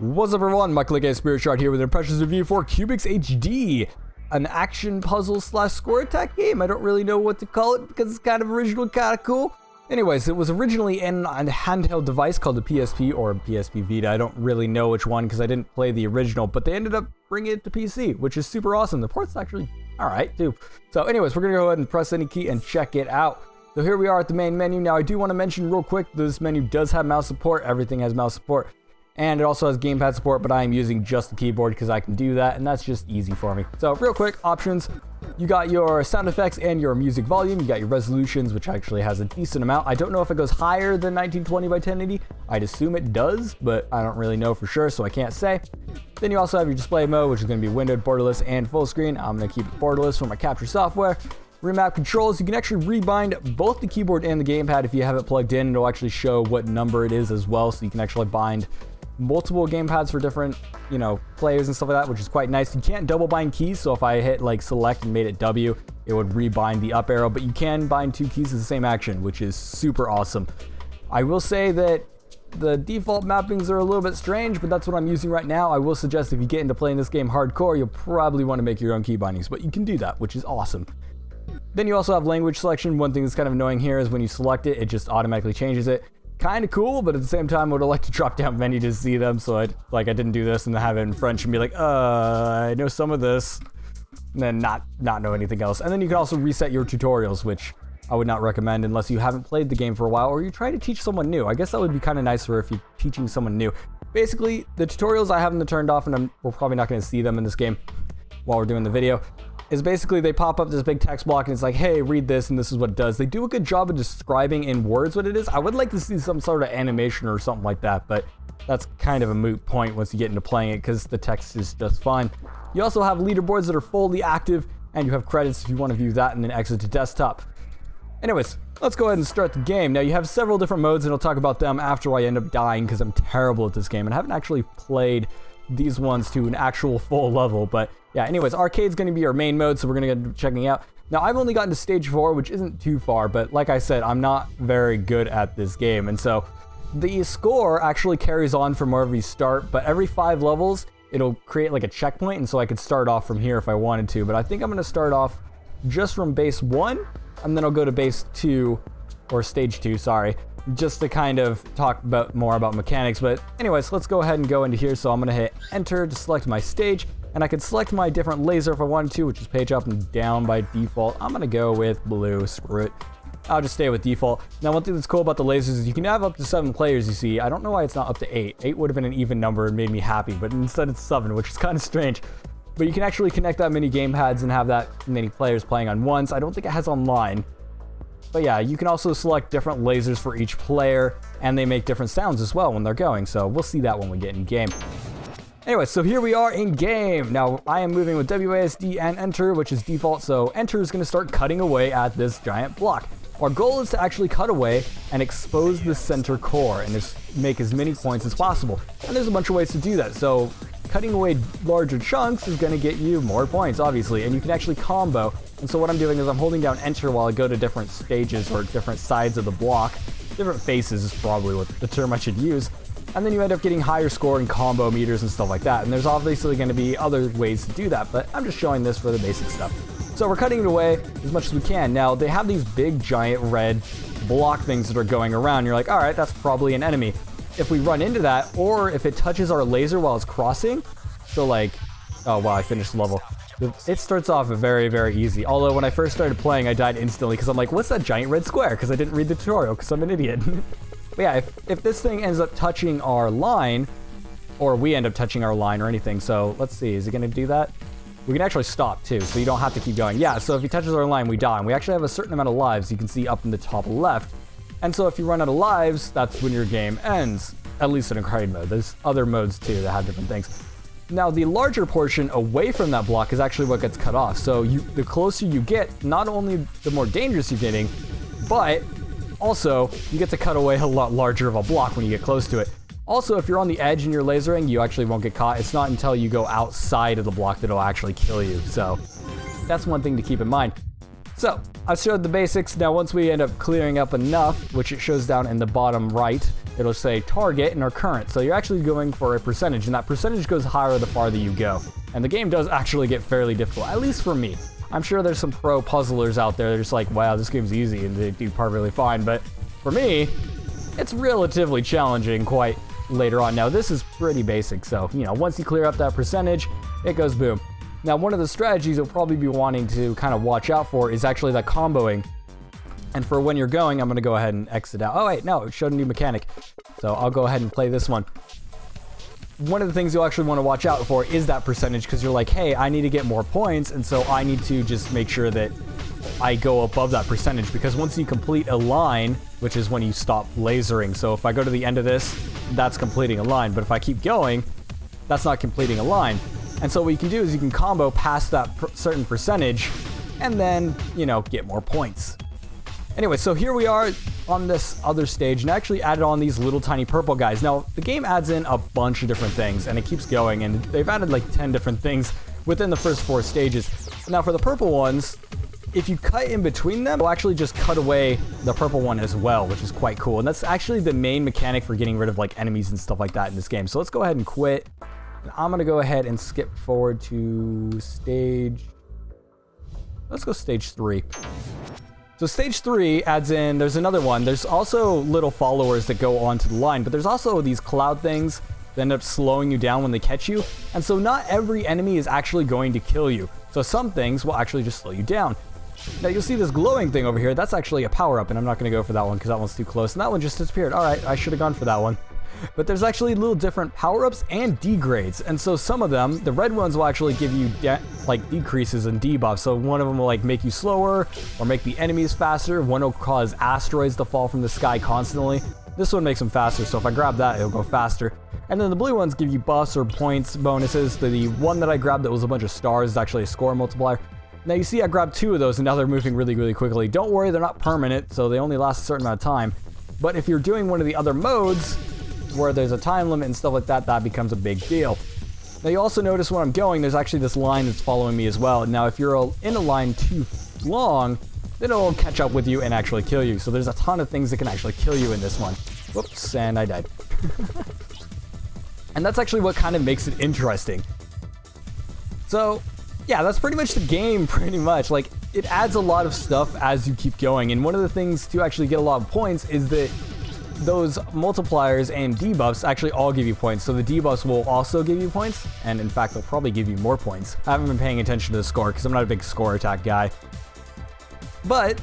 What's up everyone, Michael aka Spirit Shard here with an impressions review for Cubixx HD, an action puzzle slash score attack game. I don't really know what to call it because it's kind of original, kind of cool. Anyways, it was originally in a handheld device called the PSP or PSP Vita. I don't really know which one because I didn't play the original, but they ended up bringing it to PC, which is super awesome. The port's actually alright too. So anyways, we're going to go ahead and press any key and check it out. So here we are at the main menu. Now I do want to mention real quick, this menu does have mouse support. Everything has mouse support. And it also has gamepad support, but I am using just the keyboard because I can do that, and that's just easy for me. So real quick, options. You got your sound effects and your music volume. You got your resolutions, which actually has a decent amount. I don't know if it goes higher than 1920 by 1080. I'd assume it does, but I don't really know for sure, so I can't say. Then you also have your display mode, which is going to be windowed, borderless, and full screen. I'm going to keep it borderless for my capture software. Remap controls, you can actually rebind both the keyboard and the gamepad if you have it plugged in. It'll actually show what number it is as well, so you can actually bind multiple gamepads for different, players and stuff like that, which is quite nice. You can't double bind keys, so if I hit like select and made it W, it would rebind the up arrow, but you can bind two keys to the same action, which is super awesome. I will say that the default mappings are a little bit strange, but that's what I'm using right now. I will suggest if you get into playing this game hardcore, you'll probably want to make your own key bindings, but you can do that, which is awesome. Then you also have language selection. One thing that's kind of annoying here is when you select it, it just automatically changes it. Kind of cool, but at the same time, I would have liked to drop down menu to see them, so I didn't do this and have it in French and be like, I know some of this, and then not know anything else. And then you can also reset your tutorials, which I would not recommend unless you haven't played the game for a while or you try to teach someone new. I guess that would be kind of nice for if you're teaching someone new. Basically, the tutorials I have them turned off, and we're probably not going to see them in this game while we're doing the video. Is basically they pop up this big text block and it's like, hey, read this and this is what it does. They do a good job of describing in words what it is. I would like to see some sort of animation or something like that, but that's kind of a moot point once you get into playing it because the text is just fine. You also have leaderboards that are fully active, and you have credits if you want to view that and then exit to desktop. Anyways, let's go ahead and start the game. Now you have several different modes, and I'll talk about them after I end up dying because I'm terrible at this game and I haven't actually played these ones to an actual full level. But yeah, anyways, arcade's going to be our main mode, so we're going to get checking out. Now I've only gotten to stage 4, which isn't too far, but like I said, I'm not very good at this game, and so the score actually carries on from wherever you start, but every 5 levels it'll create like a checkpoint, and so I could start off from here if I wanted to, but I think I'm going to start off just from base 1, and then I'll go to base 2, or stage 2, sorry, just to kind of talk more about mechanics. But anyways, let's go ahead and go into here. So I'm going to hit enter to select my stage, and I could select my different laser if I wanted to, which is page up and down by default. I'm going to go with blue, screw it. I'll just stay with default. Now one thing that's cool about the lasers is you can have up to 7 players, you see. I don't know why it's not up to 8. 8 would have been an even number and made me happy, but instead it's 7, which is kind of strange. But you can actually connect that many gamepads and have that many players playing on once. I don't think it has online. But yeah, you can also select different lasers for each player, and they make different sounds as well when they're going, so we'll see that when we get in game. Anyway, so here we are in game. Now, I am moving with WASD and enter, which is default, so enter is going to start cutting away at this giant block. Our goal is to actually cut away and expose the center core and just make as many points as possible. And there's a bunch of ways to do that, so cutting away larger chunks is going to get you more points, obviously, and you can actually combo. And so what I'm doing is I'm holding down enter while I go to different stages or different sides of the block. Different faces is probably what the term I should use. And then you end up getting higher score and combo meters and stuff like that. And there's obviously going to be other ways to do that, but I'm just showing this for the basic stuff. So we're cutting it away as much as we can. Now, they have these big, giant red block things that are going around. You're like, all right, that's probably an enemy. If we run into that, or if it touches our laser while it's crossing, so like, oh wow, I finished the level. It starts off very, very easy. Although when I first started playing, I died instantly because I'm like, what's that giant red square? Because I didn't read the tutorial because I'm an idiot. But yeah, if this thing ends up touching our line, or we end up touching our line or anything, so let's see, is it going to do that? We can actually stop too, so you don't have to keep going. Yeah, so if he touches our line, we die. And we actually have a certain amount of lives you can see up in the top left. And so if you run out of lives, that's when your game ends, at least in arcade mode. There's other modes too that have different things. Now, the larger portion away from that block is actually what gets cut off. So the closer you get, not only the more dangerous you're getting, but also you get to cut away a lot larger of a block when you get close to it. Also, if you're on the edge and you're lasering, you actually won't get caught. It's not until you go outside of the block that it'll actually kill you. So that's one thing to keep in mind. So I've showed the basics. Now, once we end up clearing up enough, which it shows down in the bottom right, it'll say target and our current. So you're actually going for a percentage, and that percentage goes higher the farther you go. And the game does actually get fairly difficult, at least for me. I'm sure there's some pro puzzlers out there that are just like, wow, this game's easy, and they do perfectly fine. But for me, it's relatively challenging quite later on. Now, this is pretty basic, so, you know, once you clear up that percentage, it goes boom. Now, one of the strategies you'll probably be wanting to kind of watch out for is actually that comboing. And for when you're going, I'm going to go ahead and exit out. Oh, wait, no, it showed a new mechanic. So I'll go ahead and play this one. One of the things you'll actually want to watch out for is that percentage, because you're like, hey, I need to get more points, and so I need to just make sure that I go above that percentage, because once you complete a line, which is when you stop lasering, so if I go to the end of this, that's completing a line, but if I keep going, that's not completing a line. And so what you can do is you can combo past that certain percentage, and then, you know, get more points. Anyway, so here we are on this other stage, and I actually added on these little tiny purple guys. Now, the game adds in a bunch of different things, and it keeps going, and they've added like 10 different things within the first 4 stages. Now, for the purple ones, if you cut in between them, it'll actually just cut away the purple one as well, which is quite cool. And that's actually the main mechanic for getting rid of like enemies and stuff like that in this game. So let's go ahead and quit. And I'm gonna go ahead and skip forward to stage... Let's go stage 3. So stage 3 adds in, there's another one. There's also little followers that go onto the line, but there's also these cloud things that end up slowing you down when they catch you. And so not every enemy is actually going to kill you. So some things will actually just slow you down. Now you'll see this glowing thing over here. That's actually a power-up, and I'm not going to go for that one because that one's too close. And that one just disappeared. All right, I should have gone for that one. But there's actually little different power-ups and degrades. And so some of them, the red ones will actually give you like decreases and debuffs. So one of them will like make you slower or make the enemies faster. One will cause asteroids to fall from the sky constantly. This one makes them faster. So if I grab that, it'll go faster. And then the blue ones give you buffs or points, bonuses. The one that I grabbed that was a bunch of stars is actually a score multiplier. Now you see I grabbed 2 of those, and now they're moving really, really quickly. Don't worry, they're not permanent, so they only last a certain amount of time. But if you're doing one of the other modes, where there's a time limit and stuff like that, that becomes a big deal. Now you also notice when I'm going, there's actually this line that's following me as well. Now if you're in a line too long, then it'll catch up with you and actually kill you. So there's a ton of things that can actually kill you in this one. Whoops, and I died. And that's actually what kind of makes it interesting. So, yeah, that's pretty much the game, pretty much. Like, it adds a lot of stuff as you keep going. And one of the things to actually get a lot of points is that those multipliers and debuffs actually all give you points. So the debuffs will also give you points, and in fact, they'll probably give you more points. I haven't been paying attention to the score because I'm not a big score attack guy. But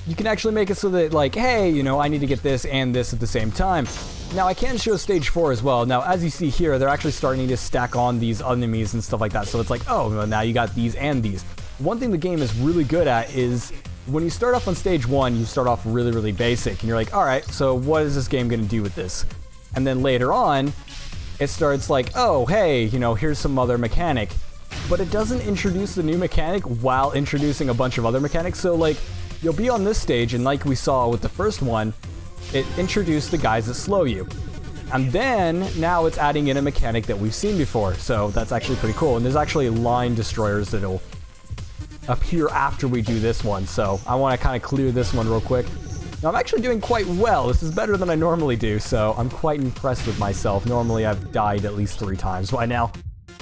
you can actually make it so that, like, hey, you know, I need to get this and this at the same time. Now, I can show stage 4 as well. Now, as you see here, they're actually starting to stack on these enemies and stuff like that. So it's like, oh, well, now you got these and these. One thing the game is really good at is when you start off on stage 1, you start off really, really basic. And you're like, all right, so what is this game going to do with this? And then later on, it starts like, oh, hey, you know, here's some other mechanic. But it doesn't introduce the new mechanic while introducing a bunch of other mechanics. So, like, you'll be on this stage, and like we saw with the first one, it introduced the guys that slow you. And then, now it's adding in a mechanic that we've seen before. So that's actually pretty cool. And there's actually line destroyers that'll appear after we do this one. So I want to kind of clear this one real quick. Now, I'm actually doing quite well. This is better than I normally do, so I'm quite impressed with myself. Normally, I've died at least 3 times by now.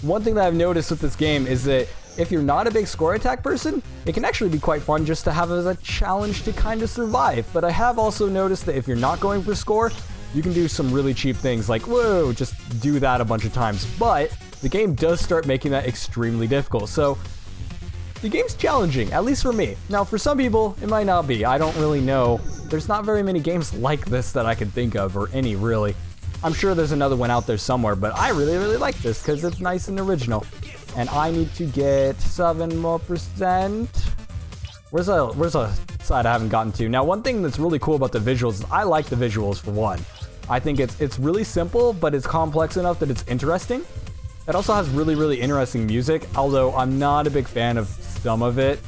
One thing that I've noticed with this game is that if you're not a big score attack person, it can actually be quite fun just to have as a challenge to kind of survive. But I have also noticed that if you're not going for score, you can do some really cheap things like, whoa, just do that a bunch of times. But the game does start making that extremely difficult. So the game's challenging, at least for me. Now, for some people, it might not be. I don't really know. There's not very many games like this that I can think of, or any, really. I'm sure there's another one out there somewhere, but I really, really like this because it's nice and original. And I need to get 7 more %. Where's a side I haven't gotten to? Now, one thing that's really cool about the visuals is I like the visuals, for one. I think it's really simple, but it's complex enough that it's interesting. It also has really, really interesting music, although I'm not a big fan of some of it.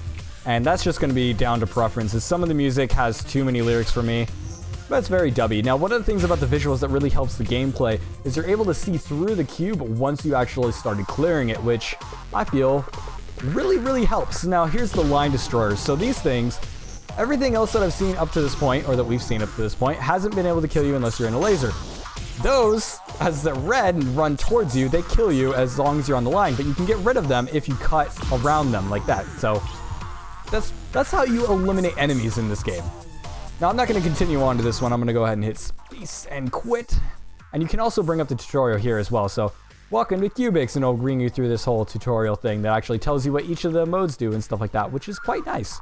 And that's just going to be down to preferences. Some of the music has too many lyrics for me, but it's very dubby. Now, one of the things about the visuals that really helps the gameplay is you're able to see through the cube once you actually started clearing it, which I feel really, really helps. Now, here's the line destroyers. So these things Everything else that I've seen up to this point, or that we've seen up to this point, hasn't been able to kill you unless you're in a laser. Those, as they're red and run towards you, they kill you as long as you're on the line, but you can get rid of them if you cut around them like that. So that's how you eliminate enemies in this game. Now, I'm not going to continue on to this one. I'm going to go ahead and hit space and quit. And you can also bring up the tutorial here as well. So, welcome to Cubixx, and it'll bring you through this whole tutorial thing that actually tells you what each of the modes do and stuff like that, which is quite nice.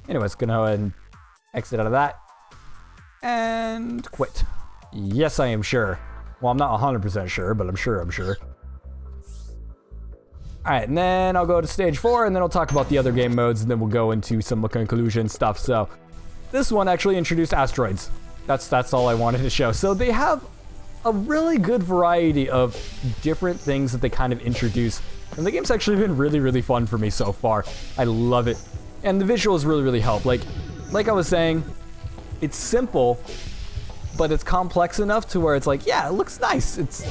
Anyways, going to go ahead and exit out of that. And quit. Yes, I am sure. Well, I'm not 100% sure, but I'm sure. Alright, and then I'll go to stage 4, and then I'll talk about the other game modes, and then we'll go into some conclusion stuff. So, this one actually introduced asteroids. That's all I wanted to show. So they have a really good variety of different things that they kind of introduce. And the game's actually been really, really fun for me so far. I love it. And the visuals really help. Like I was saying, it's simple, but it's complex enough to where it's like, yeah, it looks nice. It's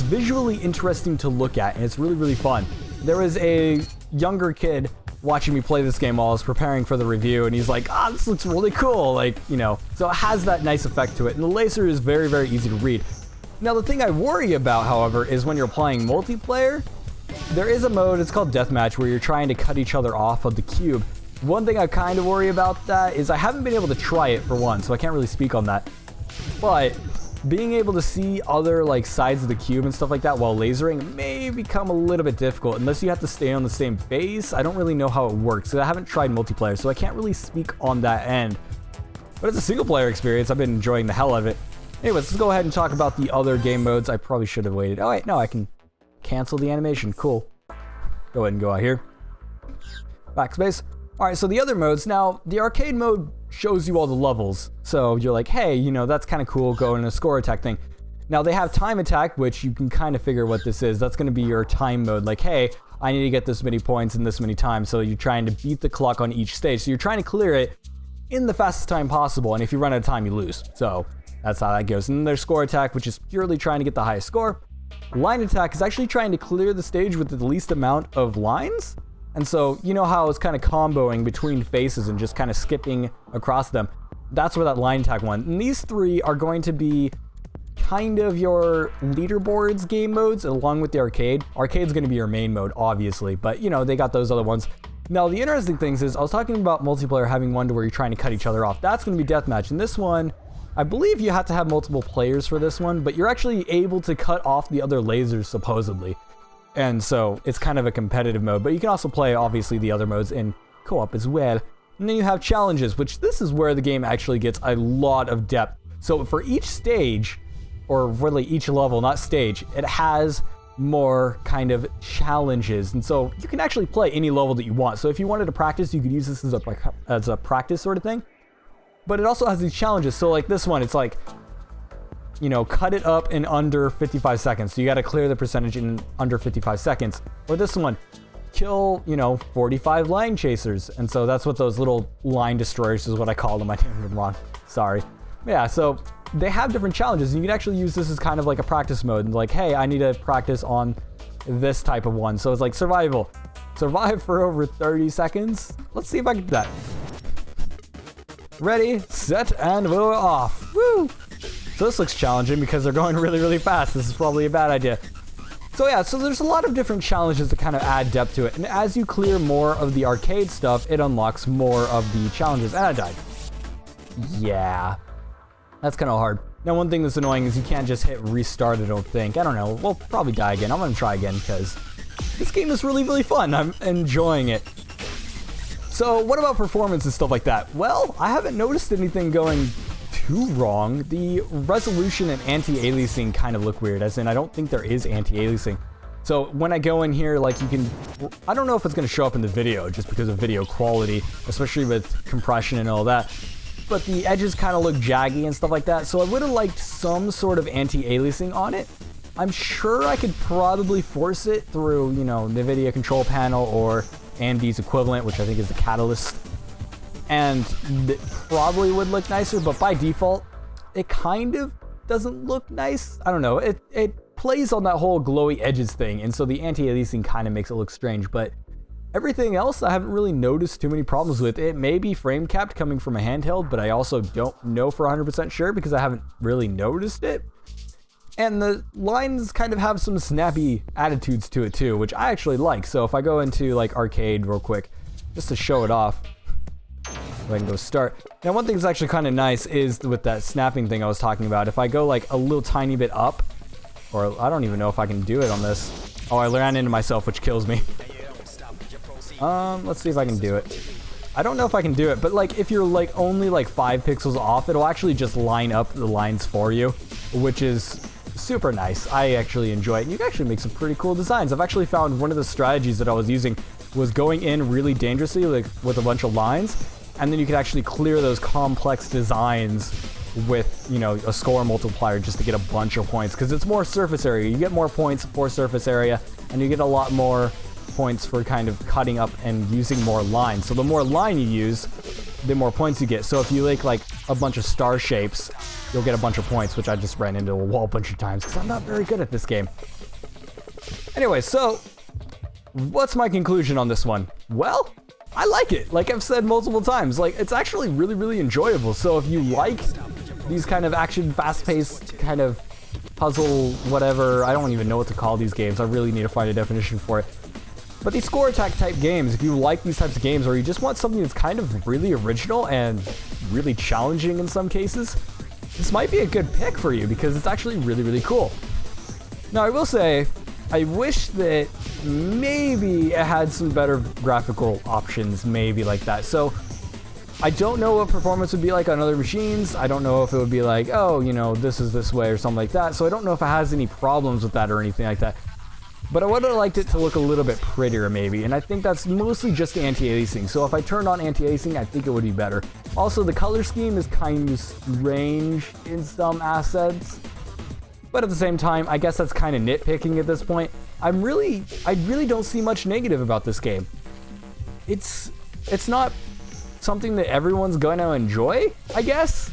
visually interesting to look at, and it's really fun. There was a younger kid watching me play this game while I was preparing for the review, and he's like, this looks really cool, like, you know, so it has that nice effect to it, and the laser is very easy to read. Now, the thing I worry about, however, is when you're playing multiplayer, there is a mode, it's called Deathmatch, where you're trying to cut each other off of the cube. One thing I kind of worry about that is I haven't been able to try it for one, so I can't really speak on that, but being able to see other like sides of the cube and stuff like that while lasering may become a little bit difficult unless you have to stay on the same base. I don't really know how it works because I haven't tried multiplayer, so I can't really speak on that end. But it's a single player experience. I've been enjoying the hell of it. Anyways, let's go ahead and talk about the other game modes. I probably should have waited. Oh wait, no, I can cancel the animation. Cool. Go ahead and go out here. Backspace. Alright, so the other modes. Now, the arcade mode shows you all the levels. So you're like, hey, you know, that's kind of cool, go in a score attack thing. Now, they have time attack, which you can kind of figure what this is. That's going to be your time mode. Like, hey, I need to get this many points in this many times. So you're trying to beat the clock on each stage. So you're trying to clear it in the fastest time possible. And if you run out of time, you lose. So that's how that goes. And then there's score attack, which is purely trying to get the highest score. Line attack is actually trying to clear the stage with the least amount of lines. And so, you know how it's kind of comboing between faces and just kind of skipping across them. That's where that line attack went. And these three are going to be kind of your leaderboards game modes along with the arcade. Arcade's going to be your main mode, obviously, but you know, they got those other ones. Now, the interesting things is I was talking about multiplayer having one to where you're trying to cut each other off. That's going to be deathmatch. And this one, I believe you have to have multiple players for this one, but you're actually able to cut off the other lasers supposedly. And so it's kind of a competitive mode, but you can also play obviously the other modes in co-op as well. And then you have challenges, which this is where the game actually gets a lot of depth. So for each stage, or really each level, not stage, it has more kind of challenges. And so you can actually play any level that you want. So if you wanted to practice, you could use this as a practice sort of thing. But it also has these challenges. So like this one, it's like, you know, cut it up in under 55 seconds. So you got to clear the percentage in under 55 seconds. Or this one, kill, you know, 45 line chasers. And so that's what those little line destroyers is what I call them. I named them wrong. Sorry. Yeah, so they have different challenges. And you can actually use this as kind of like a practice mode. And like, hey, I need to practice on this type of one. So it's like survival. Survive for over 30 seconds. Let's see if I can do that. Ready, set, and we're off. Woo! So this looks challenging because they're going really fast. This is probably a bad idea. So yeah, so there's a lot of different challenges that kind of add depth to it. And as you clear more of the arcade stuff, it unlocks more of the challenges. And I died. Yeah. That's kind of hard. Now, one thing that's annoying is you can't just hit restart, I don't think. I don't know. We'll probably die again. I'm going to try again because this game is really fun. I'm enjoying it. So what about performance and stuff like that? Well, I haven't noticed anything going too wrong. The resolution and anti-aliasing kind of look weird, as in I don't think there is anti-aliasing. So when I go in here, like you can, I don't know if it's going to show up in the video just because of video quality, especially with compression and all that. But the edges kind of look jaggy and stuff like that. So I would have liked some sort of anti-aliasing on it. I'm sure I could probably force it through, you know, NVIDIA control panel or AMD's equivalent, which I think is the Catalyst. And it probably would look nicer, but by default, it kind of doesn't look nice. I don't know. It plays on that whole glowy edges thing, and so the anti-aliasing kind of makes it look strange. But Everything else I haven't really noticed too many problems with. It may be frame capped coming from a handheld, but I also don't know for 100% sure because I haven't really noticed it. And the lines kind of have some snappy attitudes to it too, which I actually like. So if I go into like arcade real quick, just to show it off, I can go start. Now one thing that's actually kind of nice is with that snapping thing I was talking about. If I go like a little tiny bit up, or I don't even know if I can do it on this. Oh, I ran into myself, which kills me. Let's see if I can do it. I don't know if I can do it, but like if you're like only like 5 pixels off, it'll actually just line up the lines for you, which is super nice. I actually enjoy it. And you can actually make some pretty cool designs. I've actually found one of the strategies that I was using was going in really dangerously, like with a bunch of lines, and then you could actually clear those complex designs with, you know, a score multiplier just to get a bunch of points, because it's more surface area. You get more points for surface area, and you get a lot more points for kind of cutting up and using more lines. So the more line you use, the more points you get. So if you make like a bunch of star shapes, you'll get a bunch of points, which I just ran into a wall a bunch of times because I'm not very good at this game. Anyway, so what's my conclusion on this one? Well, I like it. Like I've said multiple times, like it's actually really, really enjoyable. So if you like these kind of action, fast-paced kind of puzzle, whatever, I don't even know what to call these games. I really need to find a definition for it. But these score attack type games, if you like these types of games, or you just want something that's kind of really original and really challenging in some cases, this might be a good pick for you because it's actually really, really cool. Now, I will say, I wish that maybe it had some better graphical options, maybe like that. So, I don't know what performance would be like on other machines. I don't know if it would be like, oh, you know, this is this way or something like that. So I don't know if it has any problems with that or anything like that. But I would have liked it to look a little bit prettier maybe, and I think that's mostly just the anti-aliasing. So if I turned on anti-aliasing, I think it would be better. Also, the color scheme is kind of strange in some assets, but at the same time, I guess that's kind of nitpicking at this point. I really don't see much negative about this game. It's not something that everyone's going to enjoy, I guess,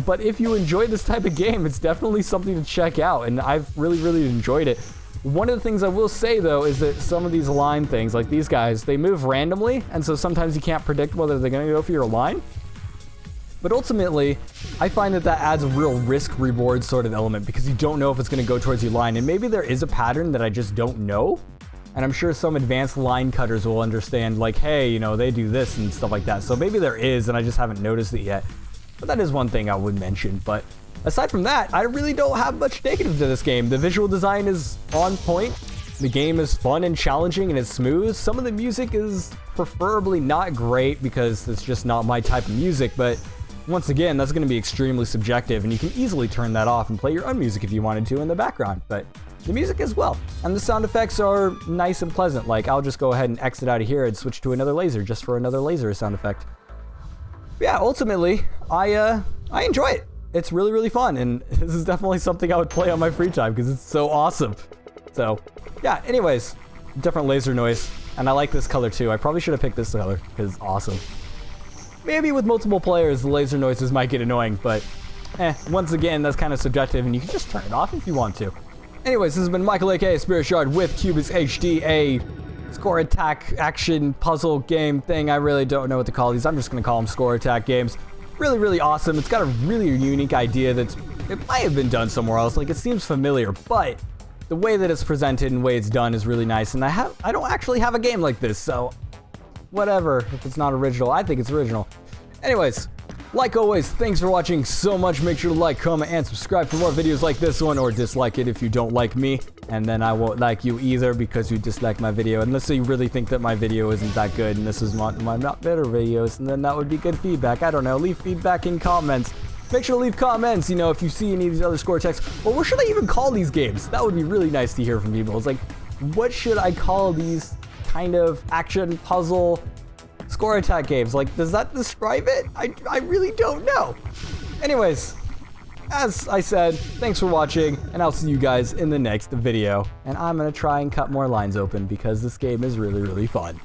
but if you enjoy this type of game, it's definitely something to check out, and I've really, really enjoyed it. One of the things I will say, though, is that some of these line things, like these guys, they move randomly, and so sometimes you can't predict whether they're going to go for your line. But ultimately, I find that adds a real risk-reward sort of element, because you don't know if it's going to go towards your line, and maybe there is a pattern that I just don't know, and I'm sure some advanced line cutters will understand, like, hey, you know, they do this and stuff like that. So maybe there is, and I just haven't noticed it yet. But that is one thing I would mention, but aside from that, I really don't have much negative to this game. The visual design is on point. The game is fun and challenging and it's smooth. Some of the music is preferably not great because it's just not my type of music, but once again, that's going to be extremely subjective, and you can easily turn that off and play your own music if you wanted to in the background. But the music as well. And the sound effects are nice and pleasant. Like, I'll just go ahead and exit out of here and switch to another laser just for another laser sound effect. But yeah, ultimately, I enjoy it. It's really, really fun, and this is definitely something I would play on my free time because it's so awesome. So, yeah, anyways, different laser noise, and I like this color too. I probably should have picked this color because it's awesome. Maybe with multiple players, the laser noises might get annoying, but once again, that's kind of subjective, and you can just turn it off if you want to. Anyways, this has been Michael, aka Spirit Shard, with Cubixx HD, a score attack action puzzle game thing. I really don't know what to call these. I'm just going to call them score attack games. Really, really awesome. It's got a really unique idea it might have been done somewhere else. Like, it seems familiar, but the way that it's presented and the way it's done is really nice. And I don't actually have a game like this, so whatever. If it's not original, I think it's original. Anyways, like always, thanks for watching so much. Make sure to like, comment, and subscribe for more videos like this one, or dislike it if you don't like me, and then I won't like you either because you dislike my video, unless you really think that my video isn't that good and this is one of my not better videos, and then that would be good feedback. I don't know, leave feedback in comments. Make sure to leave comments, you know, if you see any of these other score attacks, or what should I even call these games? That would be really nice to hear from people. It's like, what should I call these kind of action puzzle score attack games? Like, does that describe it? I really don't know. Anyways, as I said, thanks for watching, and I'll see you guys in the next video. And I'm gonna try and cut more lines open because this game is really, really fun.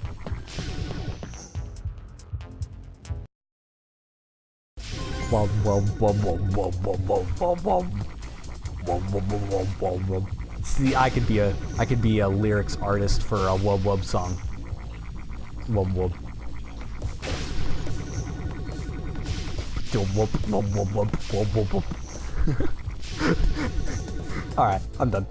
See, I could be a lyrics artist for a wub wub song. Whoop, whoop. Whoop, whoop, whoop, whoop, whoop, whoop, whoop. Alright, I'm done.